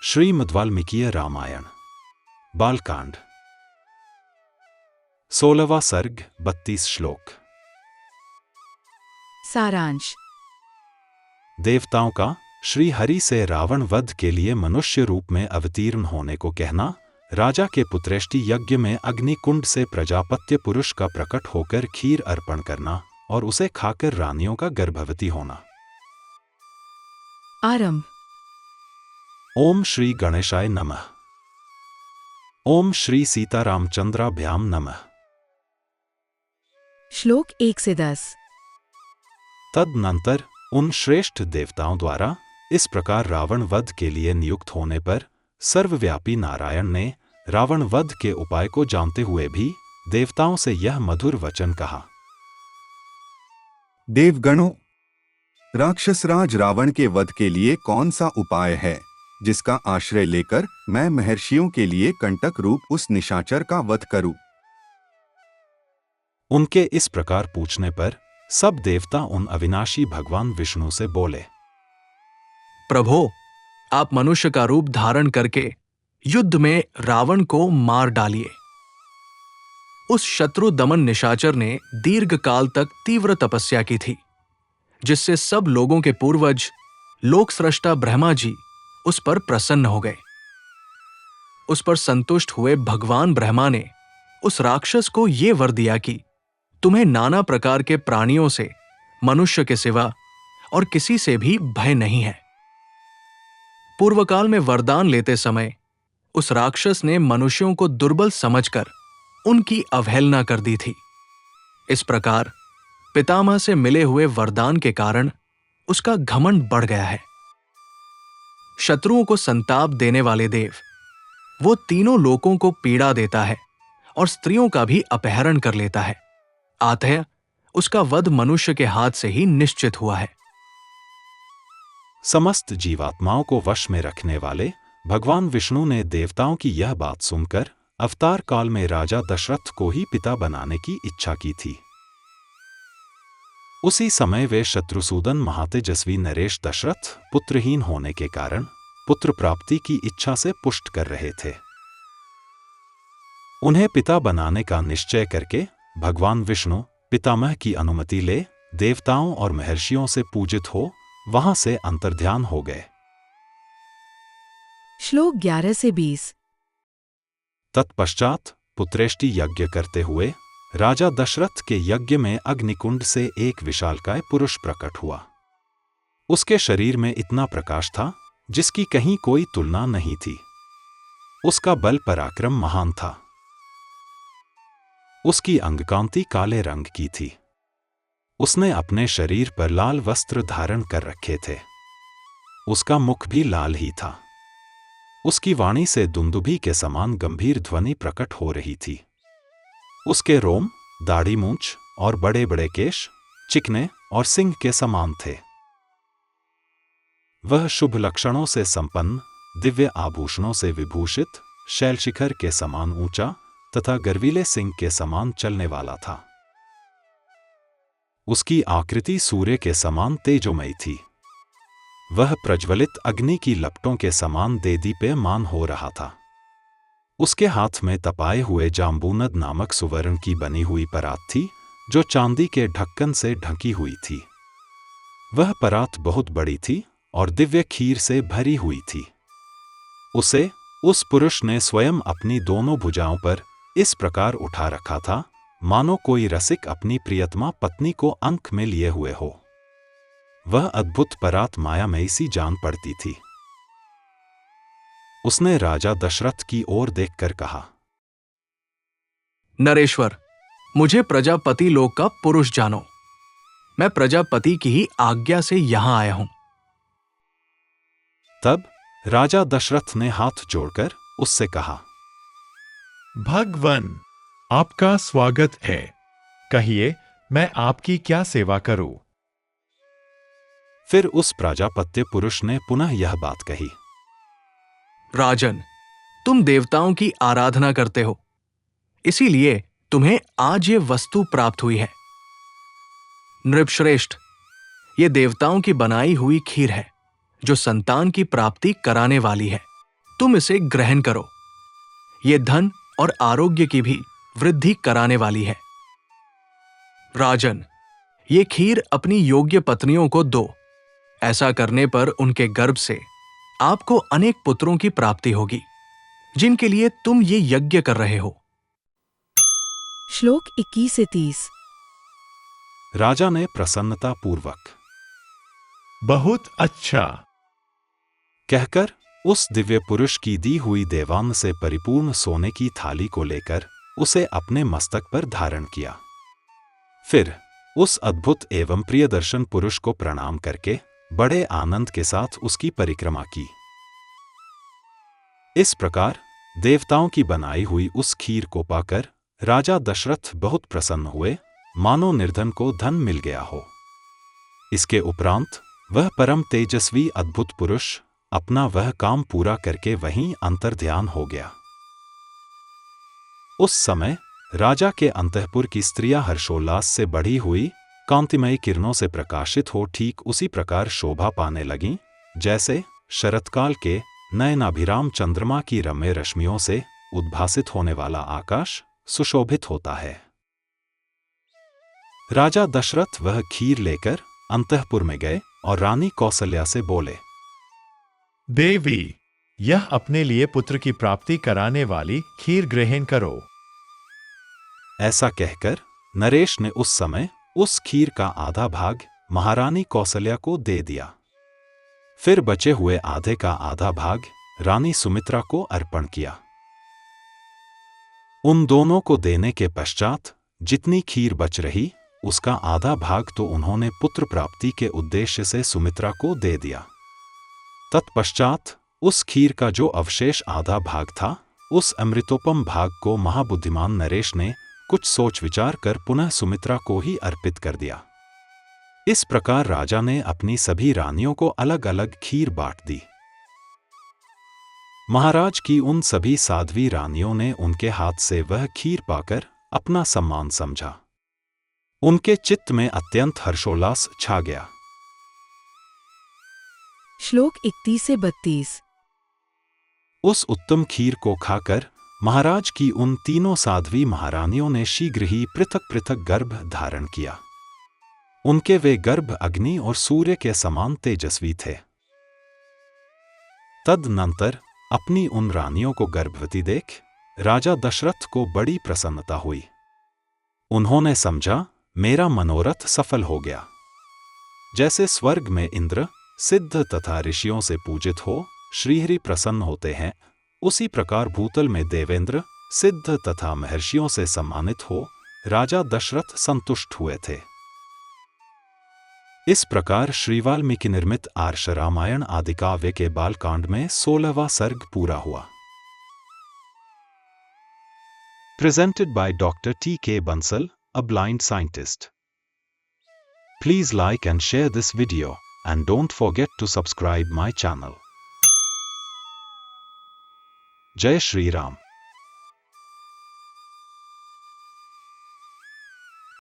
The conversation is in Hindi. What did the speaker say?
श्रीमद्वाल्मीकीय रामायण बालकांड 16वां सर्ग 32 श्लोक। सारांश। देवताओं का श्री हरि से रावण वध के लिए मनुष्य रूप में अवतीर्ण होने को कहना, राजा के पुत्रेष्टि यज्ञ में अग्निकुंड से प्रजापत्य पुरुष का प्रकट होकर खीर अर्पण करना और उसे खाकर रानियों का गर्भवती होना। आरंभ। ओम श्री गणेशाय नमः। ओम श्री सीतारामचंद्राभ्याम नमः। श्लोक 1 से 10। तदनंतर उन श्रेष्ठ देवताओं द्वारा इस प्रकार रावण वध के लिए नियुक्त होने पर सर्वव्यापी नारायण ने रावण वध के उपाय को जानते हुए भी देवताओं से यह मधुर वचन कहा। देवगणों, राक्षसराज रावण के वध के लिए कौन सा उपाय है जिसका आश्रय लेकर मैं महर्षियों के लिए कंटक रूप उस निशाचर का वध करूं? उनके इस प्रकार पूछने पर सब देवता उन अविनाशी भगवान विष्णु से बोले, प्रभो, आप मनुष्य का रूप धारण करके युद्ध में रावण को मार डालिए। उस शत्रु दमन निशाचर ने दीर्घ काल तक तीव्र तपस्या की थी, जिससे सब लोगों के पूर्वज लोक स्रष्टा ब्रह्मा जी उस पर प्रसन्न हो गए। उस पर संतुष्ट हुए भगवान ब्रह्मा ने उस राक्षस को यह वर दिया कि तुम्हें नाना प्रकार के प्राणियों से मनुष्य के सिवा और किसी से भी भय नहीं है। पूर्वकाल में वरदान लेते समय उस राक्षस ने मनुष्यों को दुर्बल समझकर उनकी अवहेलना कर दी थी। इस प्रकार पितामह से मिले हुए वरदान के कारण उसका घमंड बढ़ गया है। शत्रुओं को संताप देने वाले देव, वो तीनों लोकों को पीड़ा देता है और स्त्रियों का भी अपहरण कर लेता है। अतः उसका वध मनुष्य के हाथ से ही निश्चित हुआ है। समस्त जीवात्माओं को वश में रखने वाले भगवान विष्णु ने देवताओं की यह बात सुनकर अवतार काल में राजा दशरथ को ही पिता बनाने की इच्छा की थी। उसी समय वे शत्रुसूदन महातेजस्वी नरेश दशरथ पुत्रहीन होने के कारण पुत्र प्राप्ति की इच्छा से पुष्ट कर रहे थे। उन्हें पिता बनाने का निश्चय करके भगवान विष्णु पितामह की अनुमति ले देवताओं और महर्षियों से पूजित हो वहां से अंतर्ध्यान हो गए। श्लोक 11 से 20। तत्पश्चात पुत्रेष्टि यज्ञ करते हुए राजा दशरथ के यज्ञ में अग्निकुंड से एक विशालकाय पुरुष प्रकट हुआ। उसके शरीर में इतना प्रकाश था जिसकी कहीं कोई तुलना नहीं थी। उसका बल पराक्रम महान था। उसकी अंगकांति काले रंग की थी। उसने अपने शरीर पर लाल वस्त्र धारण कर रखे थे। उसका मुख भी लाल ही था। उसकी वाणी से दुंदुभी के समान गंभीर ध्वनि प्रकट हो रही थी। उसके रोम, दाढ़ी मूंछ और बड़े बड़े केश चिकने और सिंह के समान थे। वह शुभ लक्षणों से संपन्न, दिव्य आभूषणों से विभूषित, शैलशिखर के समान ऊंचा तथा गर्वीले सिंह के समान चलने वाला था। उसकी आकृति सूर्य के समान तेजोमयी थी। वह प्रज्वलित अग्नि की लपटों के समान देदीप्यमान हो रहा था। उसके हाथ में तपाए हुए जाम्बूनद नामक सुवर्ण की बनी हुई परात थी, जो चांदी के ढक्कन से ढकी हुई थी। वह परात बहुत बड़ी थी और दिव्य खीर से भरी हुई थी। उसे उस पुरुष ने स्वयं अपनी दोनों भुजाओं पर इस प्रकार उठा रखा था, मानो कोई रसिक अपनी प्रियतमा पत्नी को अंक में लिए हुए हो। वह अद्भुत परात मायामयी सी जान पड़ती थी। उसने राजा दशरथ की ओर देखकर कहा, नरेश्वर, मुझे प्रजापति लोक का पुरुष जानो। मैं प्रजापति की ही आज्ञा से यहां आया हूं। तब राजा दशरथ ने हाथ जोड़कर उससे कहा, भगवन, आपका स्वागत है। कहिए, मैं आपकी क्या सेवा करूं? फिर उस प्रजापत्य पुरुष ने पुनः यह बात कही, राजन, तुम देवताओं की आराधना करते हो, इसीलिए तुम्हें आज ये वस्तु प्राप्त हुई है। नृपश्रेष्ठ, ये देवताओं की बनाई हुई खीर है, जो संतान की प्राप्ति कराने वाली है। तुम इसे ग्रहण करो। ये धन और आरोग्य की भी वृद्धि कराने वाली है। राजन, ये खीर अपनी योग्य पत्नियों को दो। ऐसा करने पर उनके गर्भ से आपको अनेक पुत्रों की प्राप्ति होगी, जिनके लिए तुम ये यज्ञ कर रहे हो। श्लोक 21 से 30। राजा ने प्रसन्नता पूर्वक बहुत अच्छा कहकर उस दिव्य पुरुष की दी हुई देवान से परिपूर्ण सोने की थाली को लेकर उसे अपने मस्तक पर धारण किया। फिर उस अद्भुत एवं प्रियदर्शन पुरुष को प्रणाम करके बड़े आनंद के साथ उसकी परिक्रमा की। इस प्रकार देवताओं की बनाई हुई उस खीर को पाकर राजा दशरथ बहुत प्रसन्न हुए, मानो निर्धन को धन मिल गया हो। इसके उपरांत वह परम तेजस्वी अद्भुत पुरुष अपना वह काम पूरा करके वहीं अंतर्ध्यान हो गया। उस समय राजा के अंतःपुर की स्त्रियां हर्षोल्लास से बढ़ी हुई कांतिमयी किरणों से प्रकाशित हो ठीक उसी प्रकार शोभा पाने लगीं, जैसे शरतकाल के नयनाभिराम चंद्रमा की रम्य रश्मियों से उद्भासित होने वाला आकाश सुशोभित होता है। राजा दशरथ वह खीर लेकर अंतःपुर में गए और रानी कौसल्या से बोले, देवी, यह अपने लिए पुत्र की प्राप्ति कराने वाली खीर ग्रहण करो। ऐसा कहकर नरेश ने उस समय उस खीर का आधा भाग महारानी कौसल्या को दे दिया। फिर बचे हुए आधे का आधा भाग रानी सुमित्रा को अर्पण किया। उन दोनों को देने के पश्चात जितनी खीर बच रही उसका आधा भाग तो उन्होंने पुत्र प्राप्ति के उद्देश्य से सुमित्रा को दे दिया। तत्पश्चात उस खीर का जो अवशेष आधा भाग था, उस अमृतोपम भाग को महाबुद्धिमान नरेश ने कुछ सोच विचार कर पुनः सुमित्रा को ही अर्पित कर दिया। इस प्रकार राजा ने अपनी सभी रानियों को अलग अलग खीर बांट दी। महाराज की उन सभी साध्वी रानियों ने उनके हाथ से वह खीर पाकर अपना सम्मान समझा। उनके चित्त में अत्यंत हर्षोल्लास छा गया। श्लोक 31 से 32। उस उत्तम खीर को खाकर महाराज की उन तीनों साध्वी महारानियों ने शीघ्र ही पृथक पृथक गर्भ धारण किया। उनके वे गर्भ अग्नि और सूर्य के समान तेजस्वी थे। तदनंतर अपनी उन रानियों को गर्भवती देख राजा दशरथ को बड़ी प्रसन्नता हुई। उन्होंने समझा, मेरा मनोरथ सफल हो गया। जैसे स्वर्ग में इंद्र सिद्ध तथा ऋषियों से पूजित हो श्रीहरि प्रसन्न होते हैं, उसी प्रकार भूतल में देवेंद्र सिद्ध तथा महर्षियों से सम्मानित हो राजा दशरथ संतुष्ट हुए थे। इस प्रकार श्री वाल्मीकि निर्मित आर्ष रामायण आदि काव्य के बालकांड में 16वां सर्ग पूरा हुआ। Presented by doctor T.K. Bansal, a blind scientist. Please like and share this video, and don't forget to subscribe my channel. Jai Shri Ram.